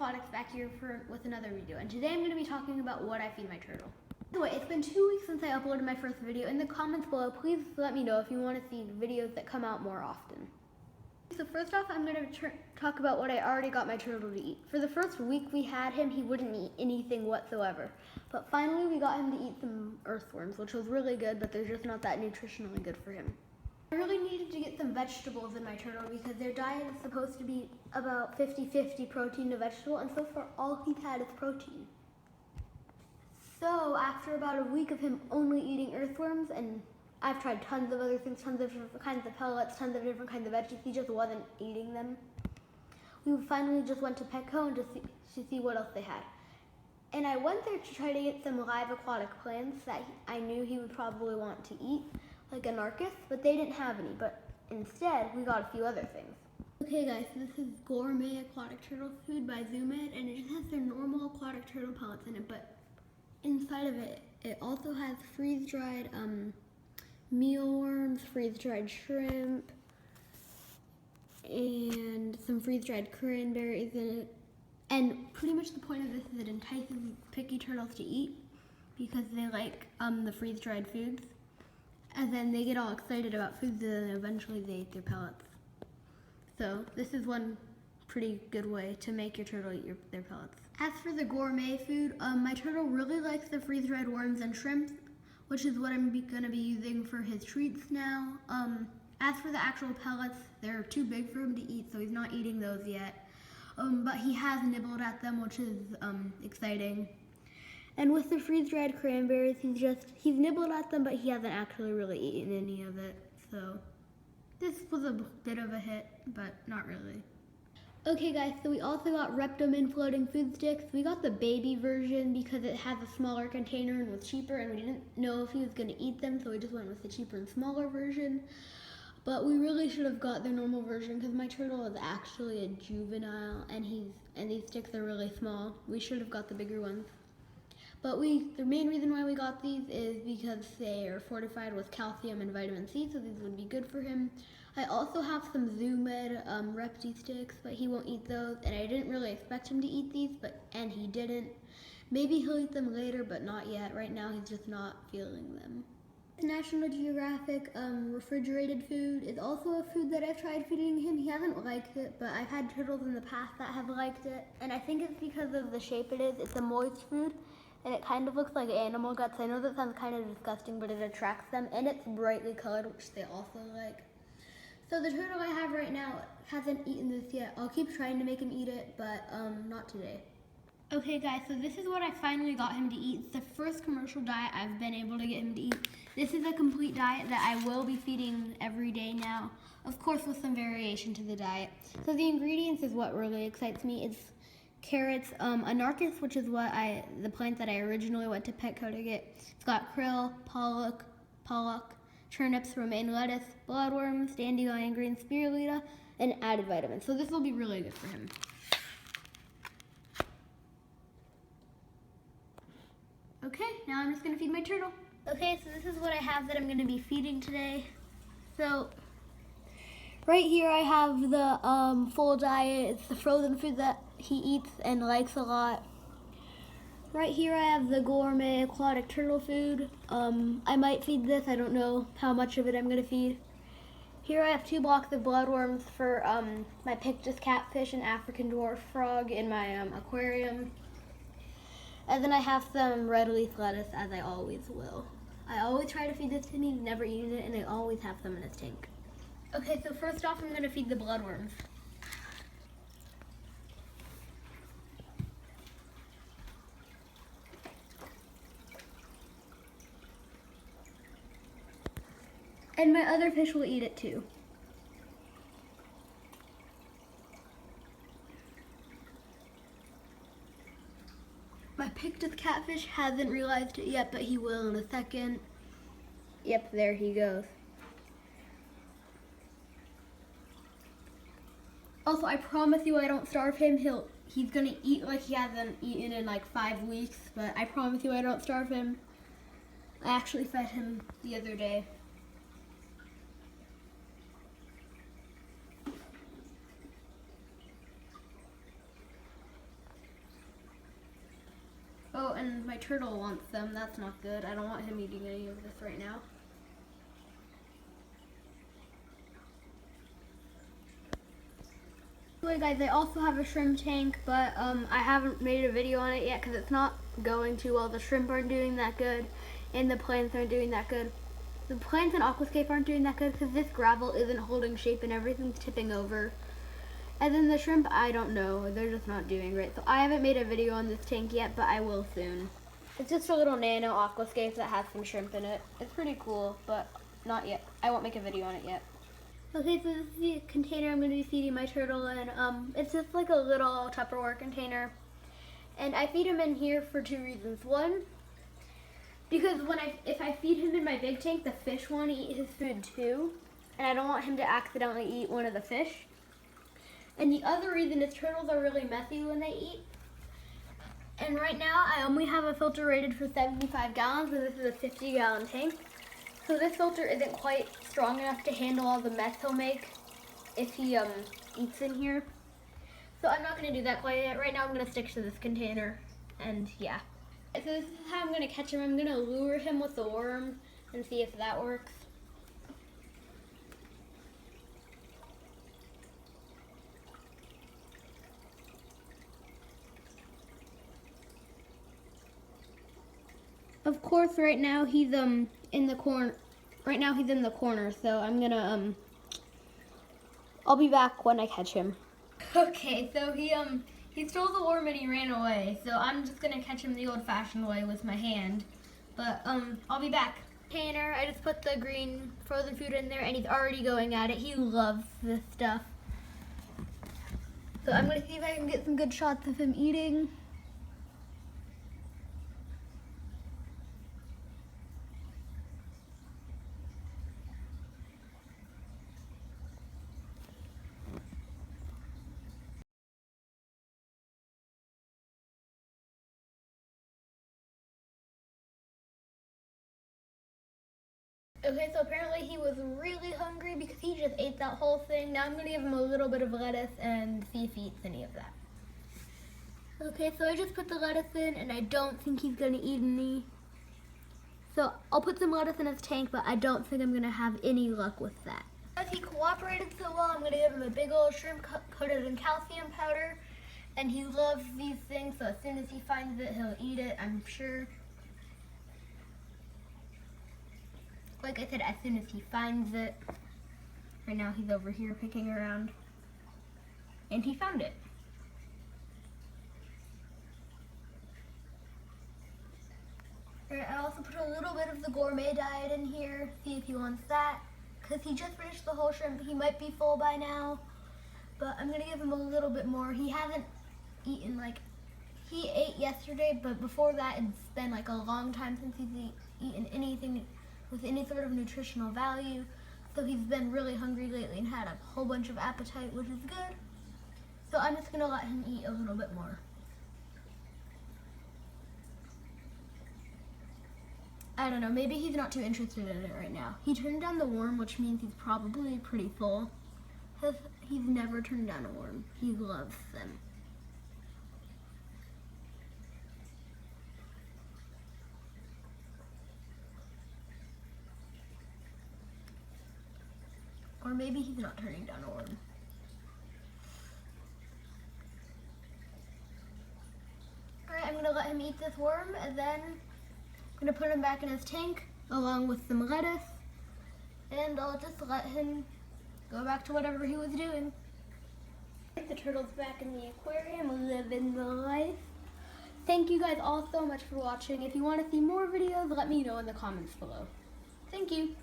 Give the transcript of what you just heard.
Aquatics back here with another video, and today I'm going to be talking about what I feed my turtle. By the way, it's been 2 weeks since I uploaded my first video. In the comments below, please let me know if you want to see videos that come out more often. So first off, I'm going to talk about what I already got my turtle to eat. For the first week we had him, he wouldn't eat anything whatsoever. But finally we got him to eat some earthworms, which was really good, but they're just not that nutritionally good for him. I really needed to get some vegetables in my turtle because their diet is supposed to be about 50-50 protein to vegetable, and so far all he's had is protein. So after about a week of him only eating earthworms, and I've tried tons of other things, tons of different kinds of pellets, tons of different kinds of veggies, he just wasn't eating them. We finally just went to Petco to see what else they had. And I went there to try to get some live aquatic plants that I knew he would probably want to eat, like anarchus, but they didn't have any, but instead we got a few other things. Okay guys, so this is gourmet aquatic turtle food by Zoomed, and it just has their normal aquatic turtle pellets in it, but inside of it, it also has freeze-dried mealworms, freeze-dried shrimp, and some freeze-dried cranberries in it. And pretty much the point of this is it entices picky turtles to eat because they like the freeze-dried foods. And then they get all excited about foods, and then eventually they eat their pellets. So this is one pretty good way to make your turtle eat their pellets. As for the gourmet food, my turtle really likes the freeze-dried worms and shrimp, which is what I'm going to be using for his treats now. As for the actual pellets, they're too big for him to eat, so he's not eating those yet. But he has nibbled at them, which is exciting. And with the freeze-dried cranberries, he's nibbled at them, but he hasn't actually really eaten any of it. So this was a bit of a hit, but not really. Okay guys, so we also got Reptomin floating food sticks. We got the baby version because it has a smaller container and was cheaper, and we didn't know if he was going to eat them, so we just went with the cheaper and smaller version. But we really should have got the normal version because my turtle is actually a juvenile, and these sticks are really small. We should have got the bigger ones. But the main reason why we got these is because they are fortified with calcium and vitamin C, so these would be good for him. I also have some Zoomed Repti sticks, but he won't eat those, and I didn't really expect him to eat these, and he didn't. Maybe he'll eat them later, but not yet. Right now he's just not feeling them. National Geographic refrigerated food is also a food that I've tried feeding him. He hasn't liked it, but I've had turtles in the past that have liked it, and I think it's because of the shape it is. It's a moist food, and it kind of looks like animal guts. I know that sounds kind of disgusting, but it attracts them, and it's brightly colored, which they also like. So the turtle I have right now hasn't eaten this yet. I'll keep trying to make him eat it, but not today. Okay guys, so this is what I finally got him to eat. It's the first commercial diet I've been able to get him to eat. This is a complete diet that I will be feeding every day now, of course with some variation to the diet. So the ingredients is what really excites me. It's carrots, anarchus, which is the plant that I originally went to Petco to get. It's got krill, pollock, turnips, romaine lettuce, bloodworms, dandelion green, spirulina, and added vitamins. So this will be really good for him. Okay, now I'm just gonna feed my turtle. Okay, so this is what I have that I'm gonna be feeding today. So right here I have the full diet. It's the frozen food that he eats and likes a lot. Right here I have the gourmet aquatic turtle food. I might feed this, I don't know how much of it I'm gonna feed. Here I have 2 blocks of bloodworms for my pictus catfish and African dwarf frog in my aquarium. And then I have some red leaf lettuce, as I always will. I always try to feed this to him, he's never eaten it, and I always have some in his tank. Okay, so first off I'm gonna feed the bloodworms. And my other fish will eat it too. My pictus catfish hasn't realized it yet, but he will in a second. Yep, there he goes. Also, I promise you I don't starve him. He's gonna eat like he hasn't eaten in like 5 weeks, but I promise you I don't starve him. I actually fed him the other day. and my turtle wants them. That's not good. I don't want him eating any of this right now. Anyway guys, I also have a shrimp tank, but I haven't made a video on it yet because it's not going too well. The shrimp aren't doing that good, and the plants aren't doing that good. The plants in Aquascape aren't doing that good because this gravel isn't holding shape and everything's tipping over. And then the shrimp, I don't know, they're just not doing right. So I haven't made a video on this tank yet, but I will soon. It's just a little nano Aquascape that has some shrimp in it. It's pretty cool, but not yet. I won't make a video on it yet. Okay, so this is the container I'm going to be feeding my turtle in. It's just like a little Tupperware container. And I feed him in here for 2 reasons. One, because if I feed him in my big tank, the fish want to eat his food too. And I don't want him to accidentally eat one of the fish. And the other reason is turtles are really messy when they eat. And right now, I only have a filter rated for 75 gallons, and this is a 50-gallon tank. So this filter isn't quite strong enough to handle all the mess he'll make if he eats in here. So I'm not going to do that quite yet. Right now I'm going to stick to this container, and yeah. So this is how I'm going to catch him. I'm going to lure him with the worm and see if that works. Of course, right now he's in the corner. Right now he's in the corner, so I'm gonna I'll be back when I catch him. Okay, so he stole the worm and he ran away. So I'm just gonna catch him the old-fashioned way with my hand. But I'll be back. Container, I just put the green frozen food in there, and he's already going at it. He loves this stuff. So I'm gonna see if I can get some good shots of him eating. Okay, so apparently he was really hungry because he just ate that whole thing. Now I'm going to give him a little bit of lettuce and see if he eats any of that. Okay, so I just put the lettuce in, and I don't think he's going to eat any. So I'll put some lettuce in his tank, but I don't think I'm going to have any luck with that. As he cooperated so well, I'm going to give him a big old shrimp coated in calcium powder. And he loves these things, so as soon as he finds it, he'll eat it, I'm sure. Like I said, as soon as he finds it. Right now he's over here picking around. And he found it. Alright, I also put a little bit of the gourmet diet in here. See if he wants that. Because he just finished the whole shrimp. He might be full by now. But I'm going to give him a little bit more. He hasn't eaten he ate yesterday, but before that it's been like a long time since he's eaten anything with any sort of nutritional value. So he's been really hungry lately and had a whole bunch of appetite, which is good. So I'm just gonna let him eat a little bit more. I don't know, maybe he's not too interested in it right now. He turned down the worm, which means he's probably pretty full. He's never turned down a worm. He loves them. Or maybe he's not turning down a worm. Alright, I'm going to let him eat this worm, and then I'm going to put him back in his tank, along with some lettuce, and I'll just let him go back to whatever he was doing. The turtle's back in the aquarium, living the life. Thank you guys all so much for watching. If you want to see more videos, let me know in the comments below. Thank you.